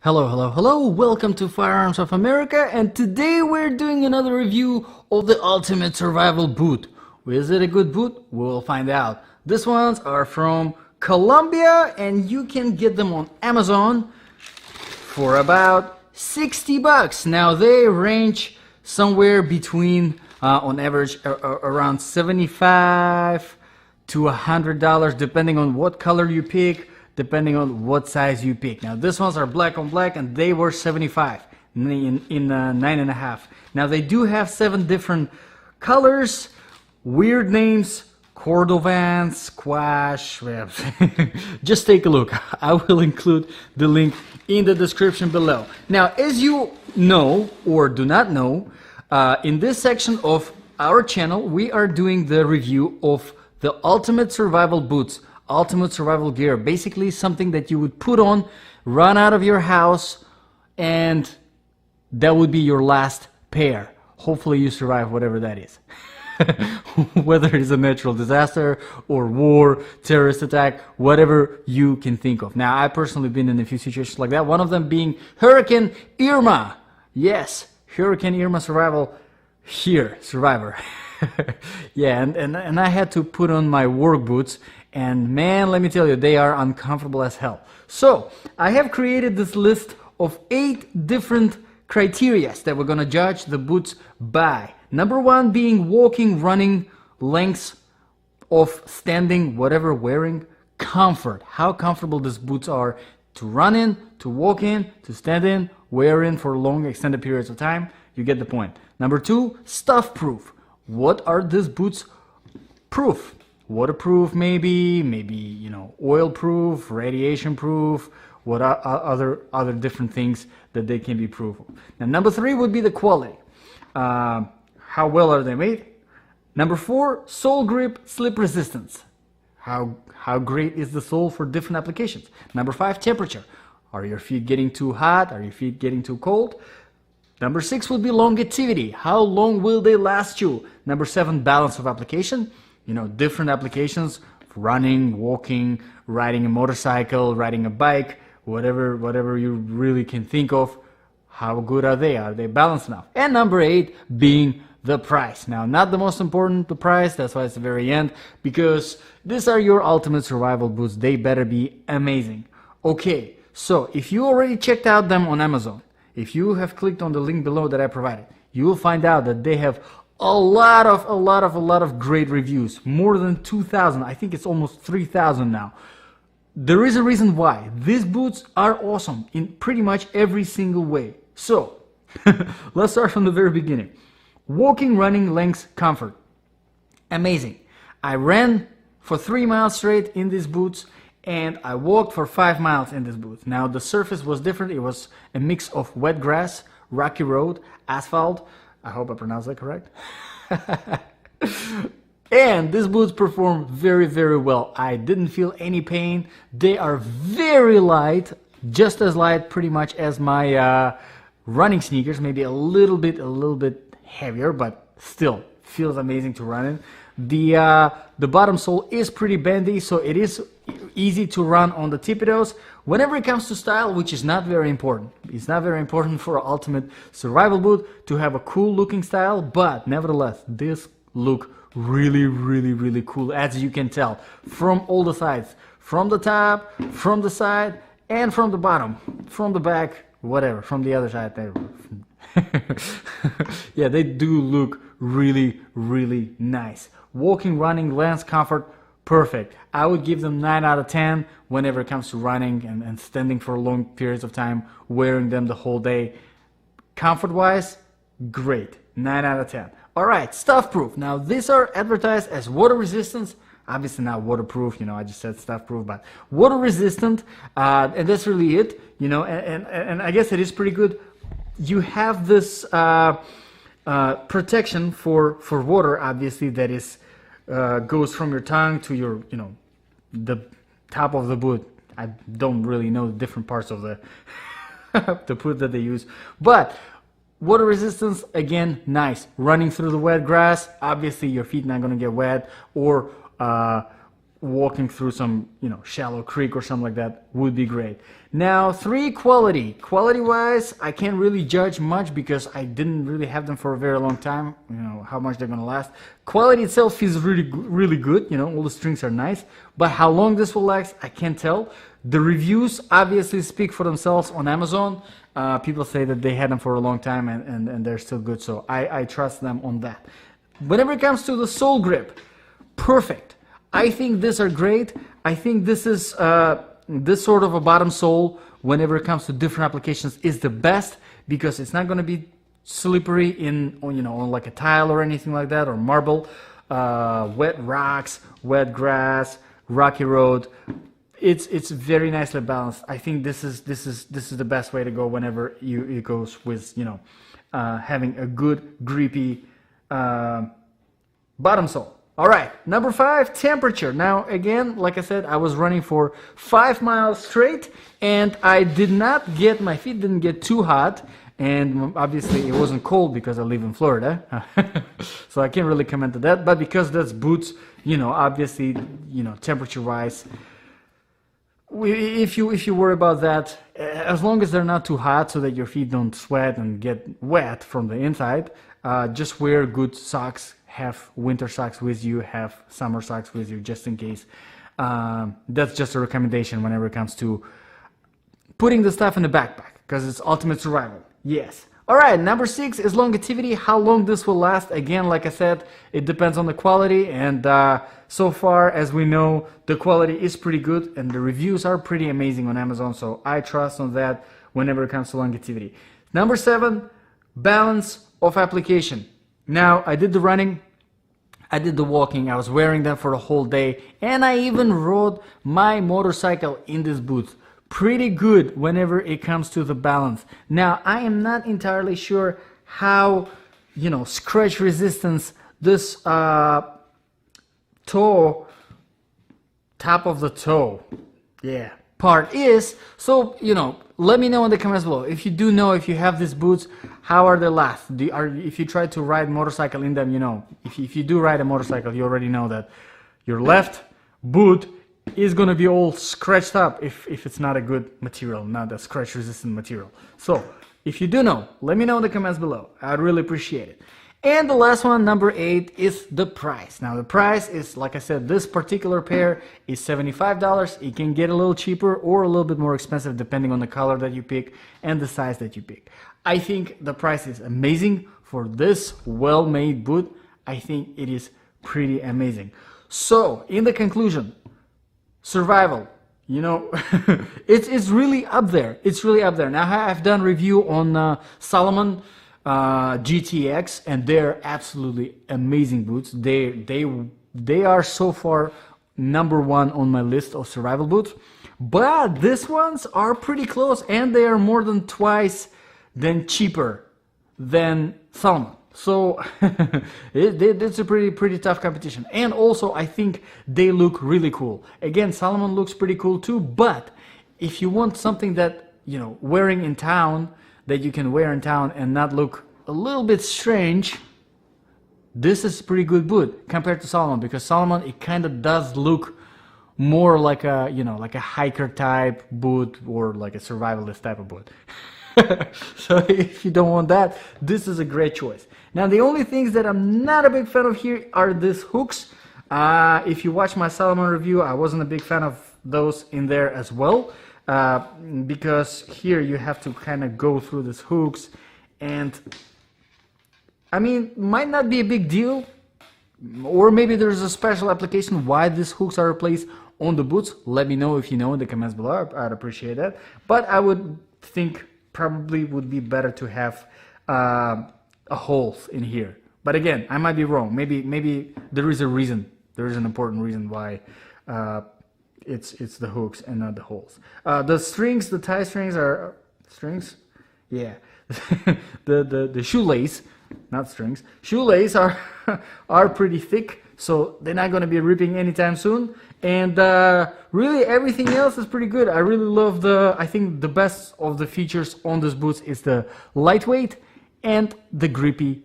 Hello, welcome to Firearms of America, and today we're doing another review of the Ultimate Survival Boot. Is it a good boot? We'll find out. These ones are from Colombia, and you can get them on Amazon for about 60 bucks. Now they range somewhere between, on average, around $75 to $100, depending on what color you pick, depending on what size you pick. Now these ones are black on black, and they were 75 in 9.5. Now they do have 7 different colors, weird names, Cordovan, Squash. Just take a look. I will include the link in the description below. Now, as you know or do not know, in this section of our channel, we are doing the review of the Ultimate Survival Boots. Ultimate survival gear, basically something that you would put on, run out of your house, and that would be your last pair. Hopefully you survive whatever that is. Whether it's a natural disaster or war, terrorist attack, whatever you can think of. Now, I've personally been in a few situations like that, one of them being Hurricane Irma. Yes, Hurricane Irma survivor. Yeah, and I had to put on my work boots, and man, let me tell you, they are uncomfortable as hell. So I have created this list of 8 different criteria that we're gonna judge the boots by. Number 1 being walking, running, lengths of standing, whatever, wearing, comfort. How comfortable these boots are to run in, to walk in, to stand in, wear in for long extended periods of time. You get the point. Number 2, stuff proof. What are these boots proof? Waterproof, maybe oil proof, radiation proof. What are other different things that they can be proof of? Now, number 3 would be the quality. How well are they made? Number 4, sole grip, slip resistance. How great is the sole for different applications? Number 5, temperature. Are your feet getting too hot? Are your feet getting too cold? Number 6 would be longevity. How long will they last you? Number 7, balance of application. Different applications, running, walking, riding a motorcycle, riding a bike, whatever you really can think of. How good are they? Are they balanced enough? And number 8 being the price. Now, not the most important, the price, that's why it's the very end, because these are your ultimate survival boots. They better be amazing. Okay, so if you already checked out them on Amazon, if you have clicked on the link below that I provided, you will find out that they have a lot of great reviews. More than 2,000. I think it's almost 3,000 now. There is a reason why. These boots are awesome in pretty much every single way. So, let's start from the very beginning. Walking, running, lengths, comfort. Amazing. I ran for 3 miles straight in these boots, and I walked for 5 miles in these boots. Now, the surface was different. It was a mix of wet grass, rocky road, asphalt. I hope I pronounced that correct. And these boots perform very, very well. I didn't feel any pain. They are very light, just as light pretty much as my running sneakers, maybe a little bit heavier, but still feels amazing to run in. The bottom sole is pretty bendy, so it is easy to run on the tippy toes. Whenever it comes to style, which is not very important, it's not very important for an ultimate survival boot to have a cool looking style, but nevertheless, this look really cool, as you can tell from all the sides, from the top, from the side, and from the bottom, from the back, whatever, from the other side there. Yeah, they do look really nice. Walking, running, lens, comfort, perfect. I would give them 9 out of 10 whenever it comes to running and standing for long periods of time, wearing them the whole day. Comfort wise, great. 9 out of 10. Alright, stuff proof. Now these are advertised as water resistant. Obviously not waterproof, I just said stuff proof, but water resistant, and that's really it, and I guess it is pretty good. You have this protection for water, obviously, that is goes from your tongue to your, the top of the boot. I don't really know the different parts of the the boot that they use, but water resistance, again, nice. Running through the wet grass, obviously your feet not gonna get wet, or walking through some, shallow creek or something like that would be great. Now, 3, quality. Quality-wise, I can't really judge much because I didn't really have them for a very long time. You know how much they're gonna last. Quality itself is really good. You know, all the strings are nice, but how long this will last, I can't tell. The reviews obviously speak for themselves on Amazon. People say that they had them for a long time and they're still good, so I trust them on that. Whenever it comes to the sole grip, perfect. I think these are great. I think this is this sort of a bottom sole, whenever it comes to different applications, is the best because it's not going to be slippery on like a tile or anything like that, or marble, wet rocks, wet grass, rocky road. It's very nicely balanced. I think this is the best way to go whenever it goes with having a good grippy bottom sole. All right, number 5, temperature. Now, again, like I said, I was running for 5 miles straight, and my feet didn't get too hot, and obviously it wasn't cold because I live in Florida, so I can't really comment to that. But because that's boots, obviously, temperature-wise, if you worry about that, as long as they're not too hot so that your feet don't sweat and get wet from the inside, just wear good socks. Have winter socks with you, have summer socks with you, just in case. That's just a recommendation whenever it comes to putting the stuff in the backpack, because it's ultimate survival. Yes. All right, number 6 is longevity. How long this will last? Again, like I said, it depends on the quality, and so far as we know, the quality is pretty good, and the reviews are pretty amazing on Amazon, so I trust on that whenever it comes to longevity. Number 7, balance of application. Now, I did the running, I did the walking, I was wearing them for the whole day, and I even rode my motorcycle in these boots. Pretty good whenever it comes to the balance. Now, I am not entirely sure how, scratch resistance this top of the toe, part is. So, let me know in the comments below. If you do know, if you have these boots, how are they last? If you try to ride motorcycle in them, if you do ride a motorcycle, you already know that your left boot is going to be all scratched up if it's not a good material, not a scratch resistant material. So if you do know, let me know in the comments below. I'd really appreciate it. And the last one, number 8, is the price. Now the price is, like I said, this particular pair is $75. It can get a little cheaper or a little bit more expensive depending on the color that you pick and the size that you pick. I think the price is amazing for this well-made boot. I think it is pretty amazing. So in the conclusion, survival, it's really up there. It's really up there. Now I've done review on Salomon GTX, and they're absolutely amazing boots. They are so far number 1 on my list of survival boots, but these ones are pretty close, and they are more than twice than cheaper than Salomon. So it's a pretty tough competition. And also I think they look really cool. Again, Salomon looks pretty cool too, but if you want something that wearing in town, that you can wear in town and not look a little bit strange, this is a pretty good boot compared to Salomon, because Salomon, it kind of does look more like a like a hiker type boot or like a survivalist type of boot. So if you don't want that, this is a great choice. Now the only things that I'm not a big fan of here are these hooks. If you watch my Salomon review, I wasn't a big fan of those in there as well, because here you have to kind of go through these hooks, and I mean, might not be a big deal, or maybe there's a special application why these hooks are placed on the boots. Let me know if you know in the comments below. I'd appreciate that. But I would think probably would be better to have a hole in here. But again, I might be wrong. Maybe there is a reason. There is an important reason why it's the hooks and not the holes. The strings, the tie strings are strings. Yeah, the shoelace, not strings. Shoelace are pretty thick, so they're not going to be ripping anytime soon. And really everything else is pretty good. I really love I think the best of the features on this boots is the lightweight and the grippy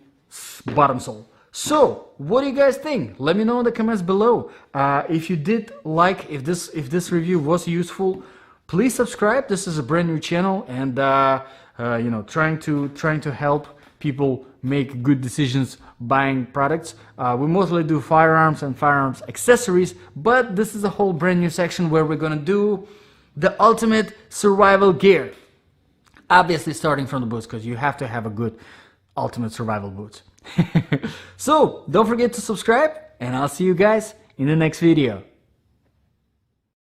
bottom sole. So what do you guys think? Let me know in the comments below. If you did like, if this review was useful, Please subscribe. This is a brand new channel, and you know, trying to help people make good decisions buying products. We mostly do firearms and firearms accessories, but this is a whole brand new section where we're gonna do the ultimate survival gear. Obviously starting from the boots, because you have to have a good ultimate survival boots. So don't forget to subscribe, and I'll see you guys in the next video.